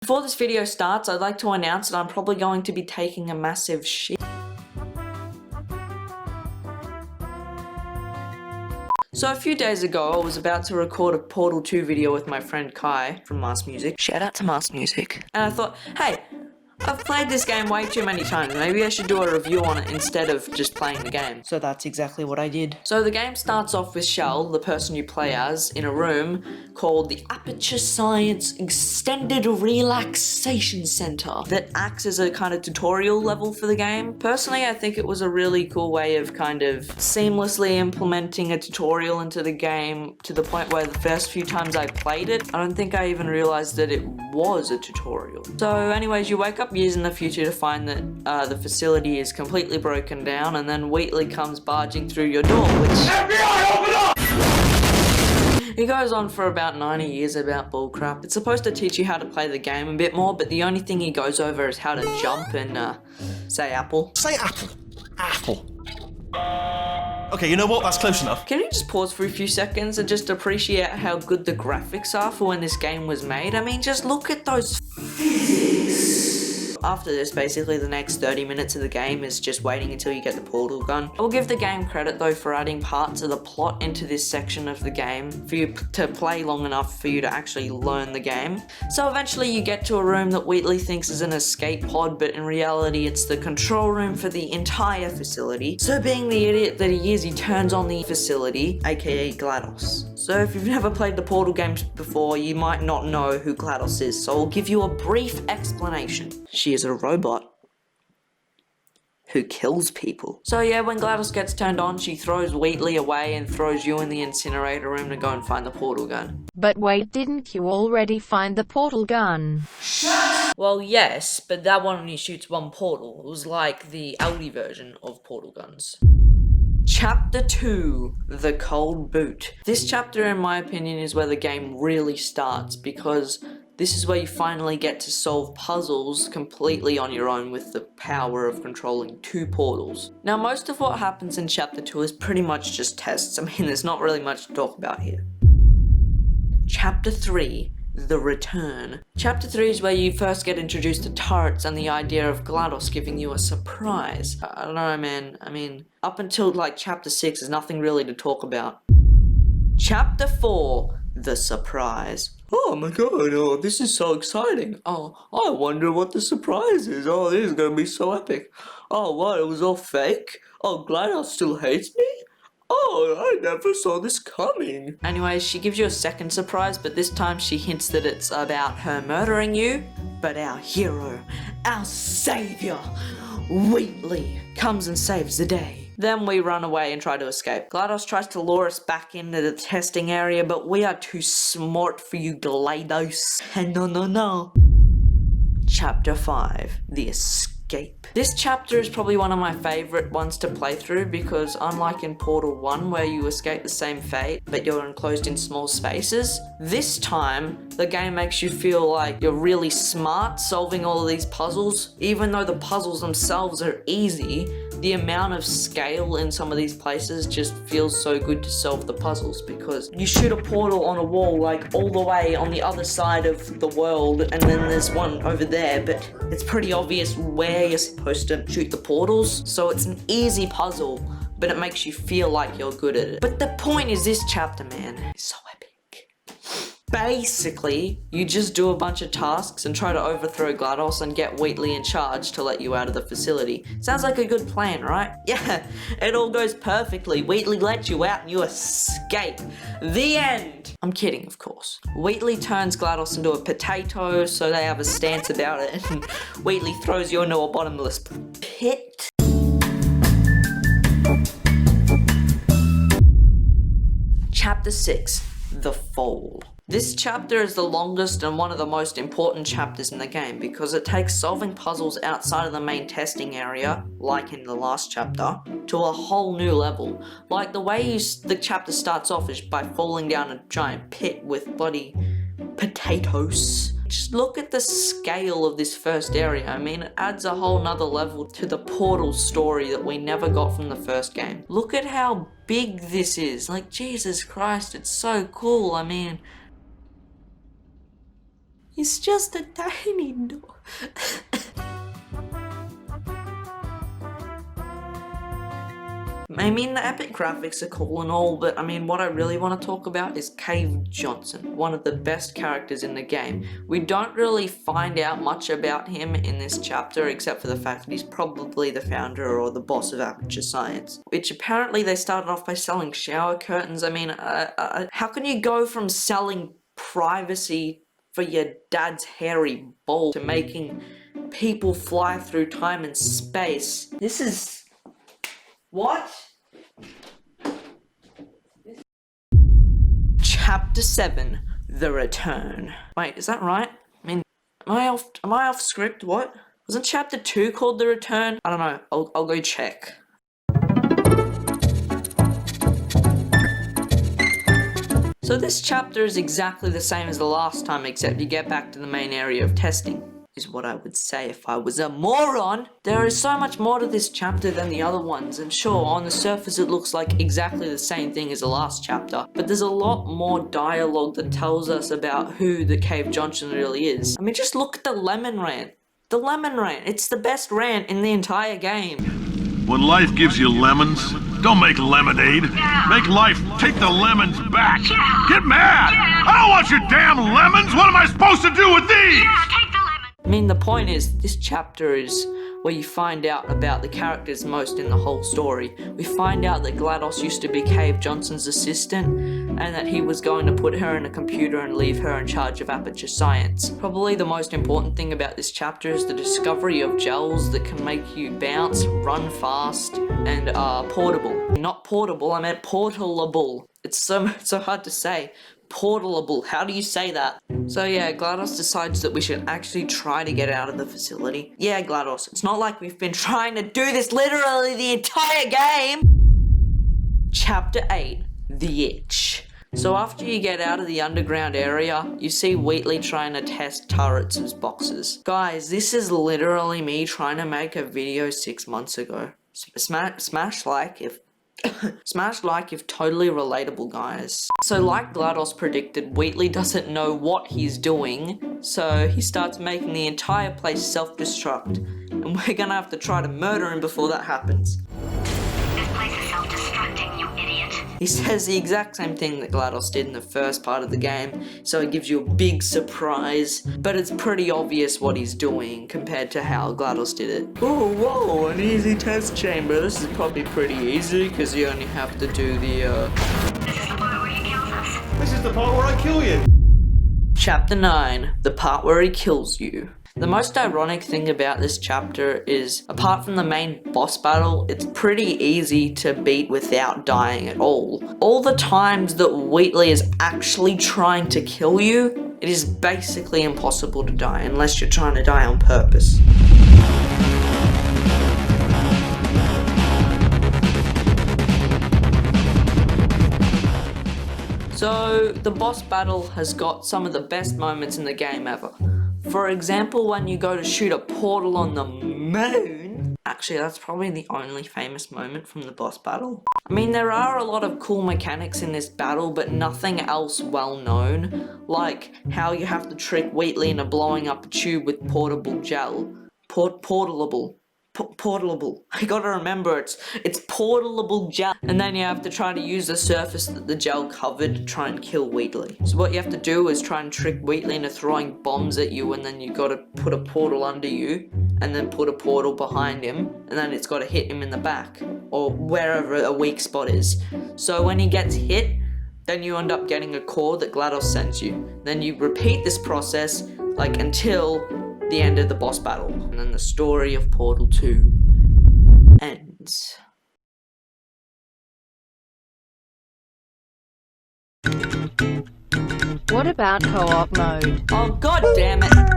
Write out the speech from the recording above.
Before this video starts, I'd like to announce that I'm probably going to be taking a massive shit. So a few days ago, I was about to record a Portal 2 video with my friend Kai from Mars Music. Shout out to Mars Music. And I thought, hey, I've played this game way too many times. Maybe I should do a review on it instead of just playing the game. So that's exactly what I did. So the game starts off with Shell, the person you play as, in a room called the Aperture Science Extended Relaxation Center that acts as a kind of tutorial level for the game. Personally, I think it was a really cool way of kind of seamlessly implementing a tutorial into the game to the point where the first few times I played it, I don't think I even realized that it was a tutorial. So anyways, you wake up years in the future to find that the facility is completely broken down, and then Wheatley comes barging through your door, which... FBI, open up! He goes on for about 90 years about bullcrap. It's supposed to teach you how to play the game a bit more, but the only thing he goes over is how to jump and say apple. Say apple. Apple. Okay, you know what? That's close enough. Can you just pause for a few seconds and just appreciate how good the graphics are for when this game was made? I mean, just look at those physics. After this, basically the next 30 minutes of the game is just waiting until you get the portal gun. I will give the game credit though for adding parts of the plot into this section of the game for you to play long enough for you to actually learn the game. So eventually you get to a room that Wheatley thinks is an escape pod, but in reality it's the control room for the entire facility. So being the idiot that he is, he turns on the facility, aka GLaDOS. So if you've never played the Portal games before, you might not know who GLaDOS is, so I'll give you a brief explanation. She is a robot who kills people. So yeah, when GLaDOS gets turned on, she throws Wheatley away and throws you in the incinerator room to go and find the portal gun. But wait, didn't you already find the portal gun? Well, yes, but that one only shoots one portal. It was like the Audi version of portal guns. Chapter 2, The Cold Boot. This chapter, in my opinion, is where the game really starts, because this is where you finally get to solve puzzles completely on your own with the power of controlling 2 portals. Now, most of what happens in Chapter 2 is pretty much just tests. I mean, there's not really much to talk about here. Chapter 3, The Return. Chapter 3 is where you first get introduced to turrets and the idea of GLaDOS giving you a surprise. I don't know, man. I mean, up until like Chapter 6, there's nothing really to talk about. Chapter 4, The Surprise. Oh my god, oh, this is so exciting. Oh, I wonder what the surprise is. Oh, this is gonna be so epic. Oh, what, it was all fake? Oh, GLaDOS still hates me? Oh, I never saw this coming. Anyways, she gives you a second surprise, but this time she hints that it's about her murdering you. But our hero, our savior, Wheatley, comes and saves the day. Then we run away and try to escape. GLaDOS tries to lure us back into the testing area, but we are too smart for you, GLaDOS. No. Chapter 5, The Escape. This chapter is probably one of my favourite ones to play through because unlike in Portal 1 where you escape the same fate but you're enclosed in small spaces, this time the game makes you feel like you're really smart solving all of these puzzles. Even though the puzzles themselves are easy, the amount of scale in some of these places just feels so good to solve the puzzles because you shoot a portal on a wall like all the way on the other side of the world and then there's one over there, but it's pretty obvious where you're supposed to shoot the portals, so it's an easy puzzle, but it makes you feel like you're good at it. But the point is this chapter, man, is so epic. Basically, you just do a bunch of tasks and try to overthrow GLaDOS and get Wheatley in charge to let you out of the facility. Sounds like a good plan, right? Yeah, it all goes perfectly. Wheatley lets you out and you escape. The end! I'm kidding, of course. Wheatley turns GLaDOS into a potato, so they have a stance about it, and Wheatley throws you into a bottomless pit. Chapter 6, The Fall. This chapter is the longest and one of the most important chapters in the game because it takes solving puzzles outside of the main testing area, like in the last chapter, to a whole new level. Like the way the chapter starts off is by falling down a giant pit with bloody potatoes. Just look at the scale of this first area. I mean, it adds a whole nother level to the Portal story that we never got from the first game. Look at how big this is. Like, Jesus Christ, it's so cool. I mean, He's just a tiny dog. I mean, the epic graphics are cool and all, but I mean, what I really want to talk about is Cave Johnson, one of the best characters in the game. We don't really find out much about him in this chapter, except for the fact that he's probably the founder or the boss of Aperture Science, which apparently they started off by selling shower curtains. I mean, how can you go from selling privacy for your dad's hairy ball to making people fly through time and space? This is... What? Chapter 7, The Return. Wait, is that right? I mean, am I off script? What? Wasn't chapter 2 called The Return? I don't know. I'll go check. So this chapter is exactly the same as the last time, except you get back to the main area of testing, is what I would say if I was a moron. There is so much more to this chapter than the other ones, and sure, on the surface it looks like exactly the same thing as the last chapter, but there's a lot more dialogue that tells us about who the Cave Johnson really is. I mean, just look at the lemon rant. The lemon rant, it's the best rant in the entire game. When life gives you lemons, don't make lemonade. Make life take the lemons back. Get mad! I don't want your damn lemons! What am I supposed to do with these? I mean, the point is, this chapter is where you find out about the characters most in the whole story. We find out that GLaDOS used to be Cave Johnson's assistant, and that he was going to put her in a computer and leave her in charge of Aperture Science. Probably the most important thing about this chapter is the discovery of gels that can make you bounce, run fast, and portable. Not portable, I meant portalable. It's so hard to say. Portalable, how do you say that? So yeah, GLaDOS decides that we should actually try to get out of the facility. Yeah, GLaDOS, it's not like we've been trying to do this literally the entire game! Chapter 8, The Itch. So after you get out of the underground area, you see Wheatley trying to test Turrets' boxes. Guys, this is literally me trying to make a video 6 months ago. Smash like if totally relatable, guys. So like GLaDOS predicted, Wheatley doesn't know what he's doing, so he starts making the entire place self-destruct, and we're gonna have to try to murder him before that happens. This place is self-destructing, you idiot. He says the exact same thing that GLaDOS did in the first part of the game, so it gives you a big surprise, but it's pretty obvious what he's doing compared to how GLaDOS did it. Oh, whoa, an easy test chamber. This is probably pretty easy, because you only have to do the, This is the part where he kills us. This is the part where I kill you. Chapter 9, the part where he kills you. The most ironic thing about this chapter is, apart from the main boss battle, it's pretty easy to beat without dying at all. All the times that Wheatley is actually trying to kill you, it is basically impossible to die unless you're trying to die on purpose. So, the boss battle has got some of the best moments in the game ever. For example, when you go to shoot a portal on the moon. Actually, that's probably the only famous moment from the boss battle. I mean, there are a lot of cool mechanics in this battle, but nothing else well known. Like how you have to trick Wheatley into blowing up a tube with portable gel. Portalable. I gotta remember, it's portalable gel. And then you have to try to use the surface that the gel covered to try and kill Wheatley. So what you have to do is try and trick Wheatley into throwing bombs at you, and then you gotta put a portal under you, and then put a portal behind him, and then it's gotta hit him in the back, or wherever a weak spot is. So when he gets hit, then you end up getting a core that GLaDOS sends you. Then you repeat this process, like, until the end of the boss battle. And then the story of Portal 2 ends. What about co-op mode? Oh, god damn it!